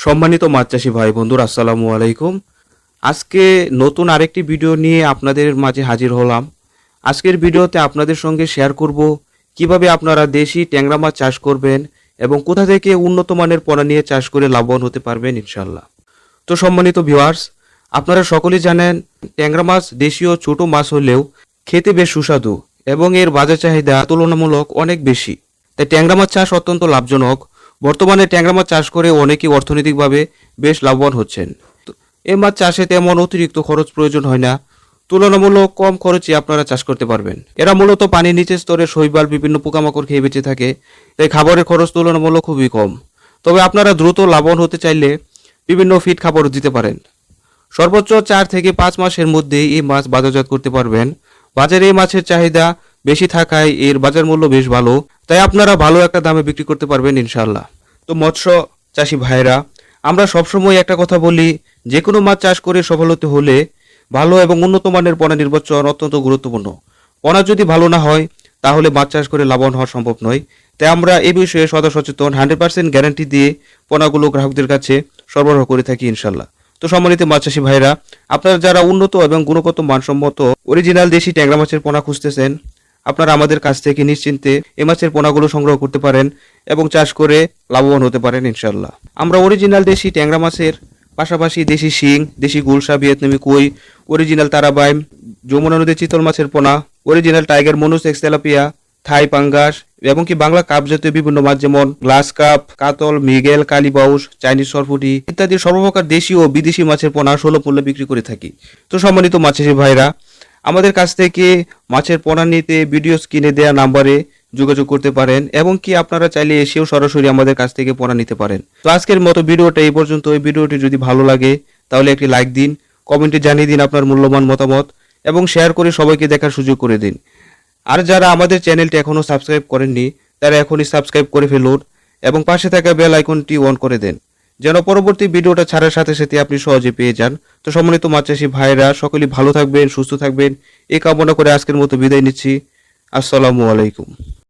সম্মানিত মাছ চাষি ভাই বন্ধুরা, আসসালামু আলাইকুম। আজকে নতুন আরেকটি ভিডিও নিয়ে আপনাদের মাঝে হাজির হলাম। আজকের ভিডিওতে আপনাদের সঙ্গে শেয়ার করব কিভাবে আপনারা দেশি ট্যাংরা মাছ চাষ করবেন এবং কোথা থেকে উন্নত মানের পোনা নিয়ে চাষ করে লাভবান হতে পারবেন ইনশাল্লাহ। তো সম্মানিত ভিউয়ার্স, আপনারা সকলেই জানেন ট্যাংরা মাছ দেশীয় ছোট মাছ হলেও খেতে বেশ সুস্বাদু এবং এর বাজার চাহিদা তুলনামূলক অনেক বেশি। তাই ট্যাংরা মাছ চাষ অত্যন্ত লাভজনক। বর্তমানে ট্যাংরা মাছ চাষ করে অনেকেই অর্থনৈতিকভাবে বেশ লাভবান হচ্ছেন। এই মাছ চাষে তেমন অতিরিক্ত খরচ প্রয়োজন হয় না, তুলনামূলক কম খরচে আপনারা চাষ করতে পারবেন। এরা মূলত পানির নিচের স্তরে শৈবাল বিভিন্ন পোকামাকড় খেয়ে বেঁচে থাকে, তাই খাবারের খরচ তুলনামূলক খুবই কম। তবে আপনারা দ্রুত লাভবান হতে চাইলে বিভিন্ন ফিড খাবারও দিতে পারেন। সর্বোচ্চ 4 থেকে 5 মাসের মধ্যে এই মাছ বাজারজাত করতে পারবেন। বাজারে এই মাছের চাহিদা বেশি থাকায় এর বাজার মূল্য বেশ ভালো, তাই আপনারা ভালো একটা দামে বিক্রি করতে পারবেন ইনশাল্লাহ। তো মৎস্য চাষি ভাইরা, আমরা সবসময় একটা কথা বলি, যে কোনো মাছ চাষ করে সফল হতে হলে ভালো এবং উন্নত মানের পোনা নির্বাচন অত্যন্ত গুরুত্বপূর্ণ। পোনা যদি ভালো না হয় তাহলে মাছ চাষ করে লাভবান হওয়া সম্ভব নয়। তাই আমরা এই বিষয়ে সদা সচেতন, 100% গ্যারান্টি দিয়ে পোনাগুলো গ্রাহকদের কাছে সরবরাহ করে থাকি ইনশাল্লাহ। তো সম্মানিত মাছ চাষি ভাইরা, আপনারা যারা উন্নত এবং গুণগত মানসম্মত অরিজিনাল দেশি ট্যাংরা মাছের পোনা খুঁজতেছেন, আপনারা আমাদের কাছ থেকে নিশ্চিন্তে এই মাছের পোনাগুলো সংগ্রহ করতে পারেন এবং চাষ করে লাভবান হতে পারেন ইনশাল্লাহ। আমরা অরিজিনাল দেশি ট্যাংরা মাছের পাশাপাশি দেশি শিং, দেশি গুলশা, ভিয়েতনামি কই, অরিজিনাল তারাবাইম, যমুনা নদীর চিতল মাছের পোনা, অরিজিনাল টাইগার মনুস এক্স তেলাপিয়া, থাই পাঙ্গাস এবং কি বাংলা কাপ জাতীয় বিভিন্ন মাছ যেমন গ্লাস কাপ, কাতল, মৃগেল, কালীবাউস, চাইনিজ সরপুটি ইত্যাদি সর্বপ্রকার দেশি ও বিদেশি মাছের পোনা সুলভ মূল্যে বিক্রি করে থাকি। তো সম্মানিত মাছ চাষি ভাইরা, আমাদের কাছ থেকে মাছের পোনা নিতে ভিডিও স্ক্রিনে দেওয়া নাম্বারে যোগাযোগ করতে পারেন এবং কি আপনারা চাইলে এসেও সরাসরি আমাদের কাছ থেকে পোনা নিতে পারেন। তো আজকের মতো ভিডিওটা এই পর্যন্ত। এই ভিডিওটি যদি ভালো লাগে তাহলে একটি লাইক দিন, কমেন্টে জানিয়ে দিন আপনার মূল্যবান মতামত এবং শেয়ার করে সবাইকে দেখার সুযোগ করে দিন। আর যারা আমাদের চ্যানেলটি এখনও সাবস্ক্রাইব করেননি তারা এখনই সাবস্ক্রাইব করে ফেলুন এবং পাশে থাকা বেল আইকনটি অন করে দেন, যেন পরবর্তী ভিডিওটা ছাড়ার সাথে সাথে আপনি সহজে পেয়ে যান। তো সম্মানিত মাছ চাষি ভাইরা, সকলেই ভালো থাকবেন, সুস্থ থাকবেন এই কামনা করে আজকের মতো বিদায় নিচ্ছি। আসসালামু আলাইকুম।